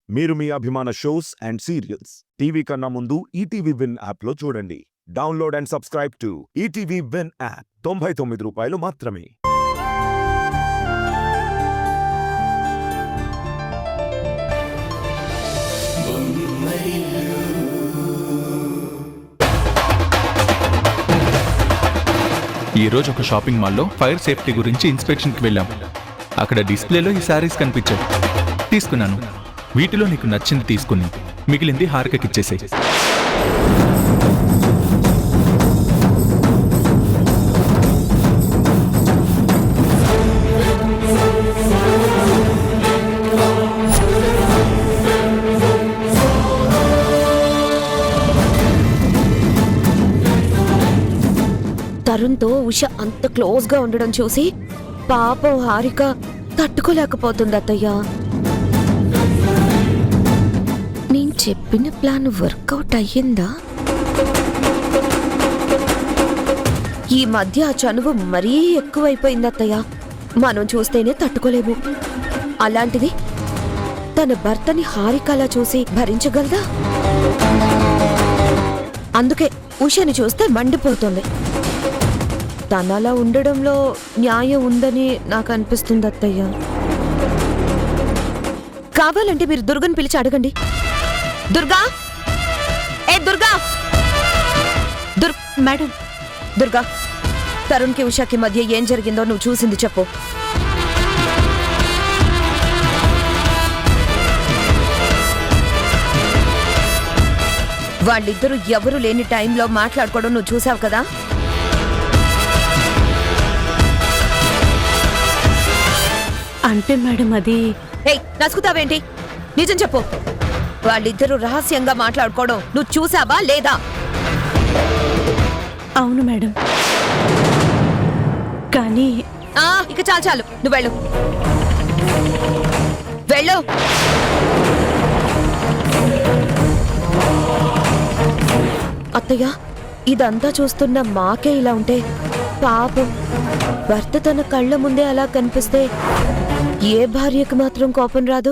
మీరు మీ అభిమాన shows and serials TV కన్నా ముందు ఈటీవీ విన్ యాప్లో చూడండి. Download and subscribe to ETV win app. 99 రూపాయలు మాత్రమే. ఈ రోజు ఒక షాపింగ్ మాల్లో ఫైర్ సేఫ్టీ గురించి ఇన్స్పెక్షన్కి వెళ్ళాం. అక్కడ డిస్ప్లేలో ఈ శారీస్ కనిపించాయి. తీసుకున్నాను. వీటిలో నీకు నచ్చింది తీసుకుని మిగిలింది హారికకిచ్చేసేయ్. తరుణ్తో ఉష అంత క్లోజ్ గా ఉండడం చూసి పాపం హారిక తట్టుకోలేకపోతుంది అత్తయ్య. నేను చెప్పిన ప్లాన్ వర్కౌట్ అయ్యిందా? ఈ మధ్య ఆ చనువు మరీ ఎక్కువైపోయింది అత్తయ్య. మనం చూస్తేనే తట్టుకోలేము. అలాంటిది తన భర్తని హారికలా చూసి భరించగలదా? అందుకే ఉషని చూస్తే మండిపోతుంది. తనలా ఉండడంలో న్యాయం ఉందని నాకు అనిపిస్తుంది అత్తయ్య. కావాలంటే మీరు దుర్గని పిలిచి అడగండి. దుర్గా, ఏ దుర్గా! మేడం, దుర్గా, తరుణ్కి ఉషాకి మధ్య ఏం జరిగిందో నువ్వు చూసింది చెప్పు. వాళ్ళిద్దరూ ఎవరు లేని టైంలో మాట్లాడుకోవడం నువ్వు చూసావు కదా? అంటే మేడం అది ఏయ్, నసుకుతావేంటి? నిజం చెప్పు. వాళ్ళిద్దరూ రహస్యంగా మాట్లాడుకోవడం నువ్వు చూసావా లేదా? అవును మేడం, కానీ ఇక చాలు చాలు, నువ్వు వెళ్ళు. వెళ్ళు. అత్తయ్య, ఇదంతా చూస్తున్న మాకే ఇలా ఉంటే పాపం భర్త తన కళ్ళ ముందే అలా కనిపిస్తే ఏ భార్యకు మాత్రం కోపం రాదు?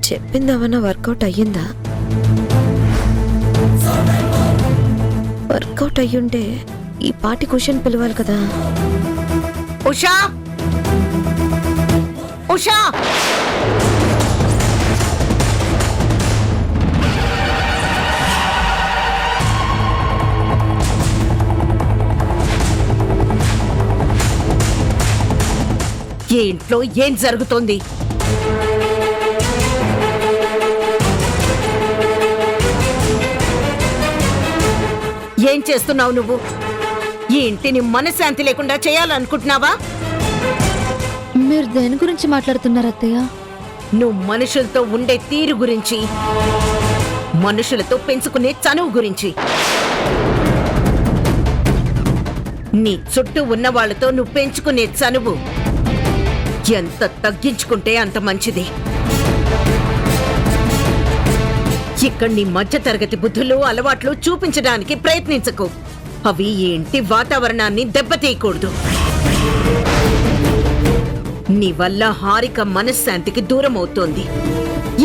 చెప్పిందేమన్నా వర్కౌట్ అయ్యిందా? వర్కౌట్ అయ్యుంటే ఈ పాటి క్వశ్చన్ పిలవాలి కదా. ఉషా, ఉషా! ఈ ఇంట్లో ఏం జరుగుతోంది? ఏం చేస్తున్నావు నువ్వు? ఈ ఇంటిని మనశ్శాంతి లేకుండా చేయాలనుకుంటున్నావా? మీరు దేని గురించి మాట్లాడుతున్నారు అత్తయ్య? నువ్వు మనుషులతో ఉండే తీరు గురించి, మనుషులతో పెంచుకునే చనువు గురించి. నీ చుట్టూ ఉన్న వాళ్ళతో నువ్వు పెంచుకునే చనువు ఎంత తగ్గించుకుంటే అంత మంచిది. ఇక్కడ నీ మధ్య తరగతి బుద్ధులు, అలవాట్లు చూపించడానికి ప్రయత్నించకు. అవి ఈ ఇంటి వాతావరణాన్ని దెబ్బతీయకూడదు. నీ వల్ల హారిక మనశ్శాంతికి దూరం అవుతోంది.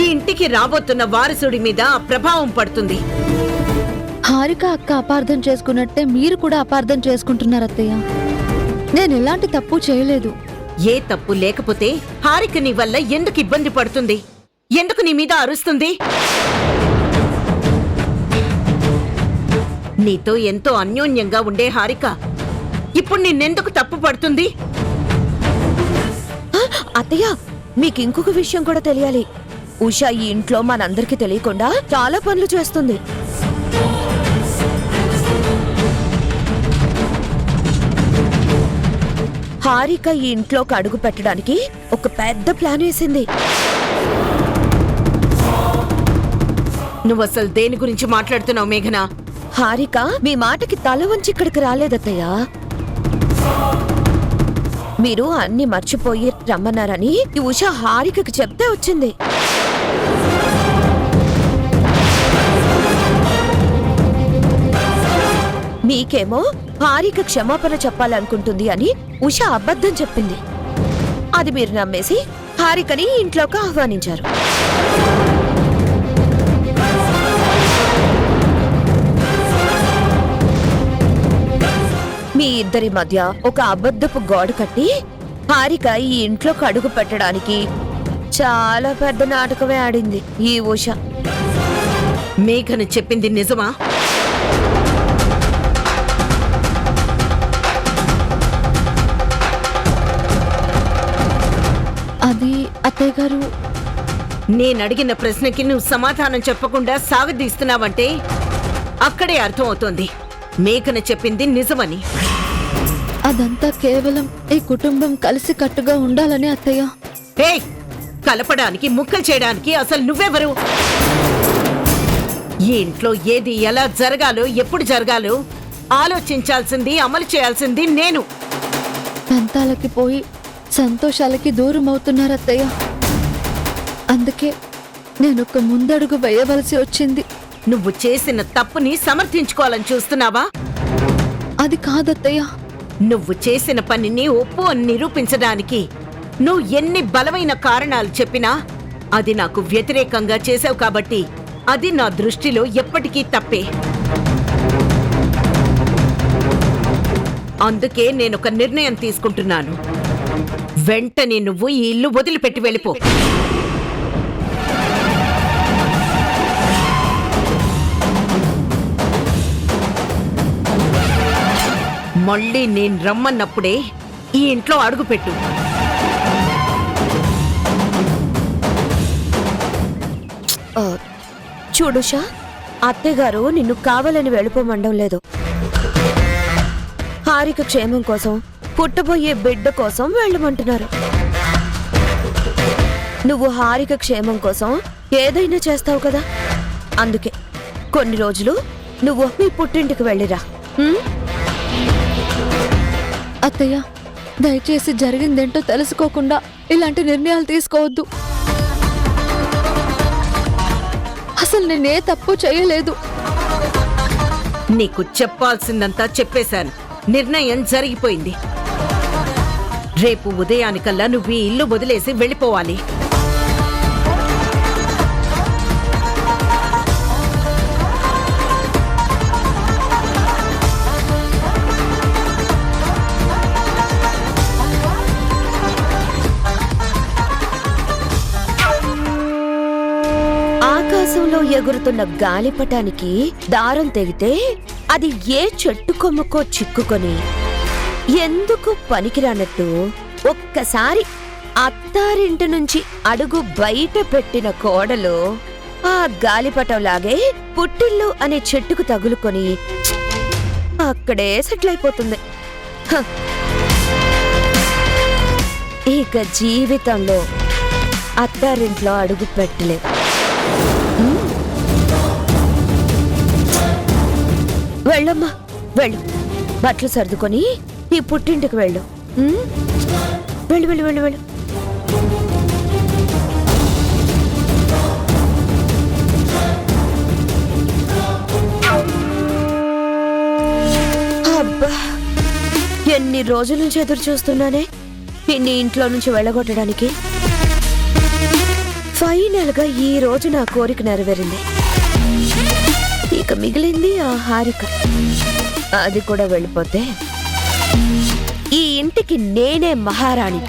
ఈ ఇంటికి రాబోతున్న వారసుడి మీద ఆ ప్రభావం పడుతుంది. హారిక అక్క అపార్థం చేసుకున్నట్టే మీరు కూడా అపార్థం చేసుకుంటున్నారు అత్తయ్య. నేను ఎలాంటి తప్పు చేయలేదు. ఏ తప్పు లేకపోతే హారిక నీ వల్ల ఎందుకు ఇబ్బంది పడుతుంది? ఎందుకు నీ మీద అరుస్తుంది? నీతో ఎంతో అన్యోన్యంగా ఉండే హారిక ఇప్పుడు నిన్నెందుకు తప్పు పడుతుంది? అత్తయ్య, మీకు ఇంకొక విషయం కూడా తెలియాలి. ఉషా ఈ ఇంట్లో మనందరికీ తెలియకుండా చాలా పనులు చేస్తుంది. హారిక ఈ ఇంట్లోకి అడుగు పెట్టడానికి ఒక పెద్ద ప్లాన్ వేసింది. నువ్వసలు దేని గురించి మాట్లాడుతున్నావు మేఘనా? హారిక మీ మాటకి తల వంచి ఇక్కడికి రాలేదత్తయ్యా. మీరు అన్ని మర్చిపోయి రమ్మన్నారని ఈ ఉష హారికకి చెప్తే వచ్చింది. మీకేమో హారిక క్షమాపణ చెప్పాలనుకుంటుంది అని ఉష అబద్ధం చెప్పింది. అది మీరు నమ్మేసి హారికని ఇంట్లోకి ఆహ్వానించారు. మీ ఇద్దరి మధ్య ఒక అబద్ధపు గోడ కట్టి హారిక ఈ ఇంట్లోకి అడుగు పెట్టడానికి చాలా పెద్ద నాటకమే ఆడింది ఈ ఉష. మేఘన చెప్పింది నిజమా? అది అత్తయ్య గారు, నేనడిగిన ప్రశ్నకి నువ్వు సమాధానం చెప్పకుండా సాగదీస్తున్నావంటే అక్కడే అర్థమవుతోంది మేఘన చెప్పింది నిజమని. అదంతా కేవలం ఈ కుటుంబం కలిసి కట్టుగా ఉండాలని అత్తయ్య. ఏయ్, కలపడానికి ముక్కలు చేయడానికి అసలు నువ్వెవరు? ఈ ఇంట్లో ఏది ఎలా జరగాలో ఎప్పుడు జరగాలో ఆలోచించాల్సింది, అమలు చేయాల్సింది నేను. దంతాలకి పోయి సంతోషాలకి దూరం అవుతున్నారు అత్తయ్య. అందుకే నేనొక ముందడుగు వేయవలసి వచ్చింది. నువ్వు చేసిన తప్పుని సమర్థించుకోవాలని చూస్తున్నావా? అది కాదత్తయ్య. నువ్వు చేసిన పనిని ఒప్పు అని నిరూపించడానికి నువ్వు ఎన్ని బలమైన కారణాలు చెప్పినా అది నాకు వ్యతిరేకంగా చేసావు కాబట్టి అది నా దృష్టిలో ఎప్పటికీ తప్పే. అందుకే నేనొక నిర్ణయం తీసుకుంటున్నాను. వెంటనే నువ్వు ఈ ఇల్లు వదిలిపెట్టి వెళ్ళిపో. మళ్ళీ నేను రమ్మన్నప్పుడే ఈ ఇంట్లో అడుగుపెట్టు. చూడుషా, అత్తయ్యగారు నిన్ను కావాలని వెళ్ళిపోమండం లేదు. హారిక క్షేమం కోసం, పుట్టబోయే బిడ్డ కోసం వెళ్ళమంటున్నారు. నువ్వు హారిక క్షేమం కోసం ఏదైనా చేస్తావు కదా, అందుకే కొన్ని రోజులు నువ్వు మీ పుట్టింటికి వెళ్ళిరా. అత్తయ్య, దయచేసి జరిగిందేంటో తెలుసుకోకుండా ఇలాంటి నిర్ణయాలు తీసుకోవద్దు. అసలు నేనే తప్పు చేయలేదు. నీకు చెప్పాల్సిందంతా చెప్పేశాను. నిర్ణయం జరిగిపోయింది. రేపు ఉదయానికల్లా నువ్వు ఈ ఇల్లు వదిలేసి వెళ్ళిపోవాలి. ఆకాశంలో ఎగురుతున్న గాలిపటానికి దారం తెగితే అది ఏ చెట్టు కొమ్మకో చిక్కుకొని ఎందుకు పనికిరానట్టు ఒక్కసారి అత్తారింటి నుంచి అడుగు బయట పెట్టిన కోడలు ఆ గాలిపటంలాగే పుట్టిల్లు అనే చెట్టుకు తగులుకొని అక్కడే సెటిల్ అయిపోతుంది. హ. ఇక జీవితంలో అత్తారింట్లో అడుగు పెట్టలేదు. వెళ్ళమ్మా, వెళ్ళు. బట్టలు సర్దుకొని నీ పుట్టింటికి వెళ్ళు. వెళ్ళు వెళ్ళు వెళ్ళు వెళ్ళు. అబ్బా, ఎన్ని రోజుల నుంచి ఎదురు చూస్తున్నానే నిన్ను ఇంట్లో నుంచి వెళ్ళగొట్టడానికి. ఫైనల్ గా ఈ రోజు నా కోరిక నెరవేరింది. ఇక మిగిలింది ఆ హారిక. అది కూడా వెళ్ళిపోతే ఈ ఇంటికి నేనే మహారాణి.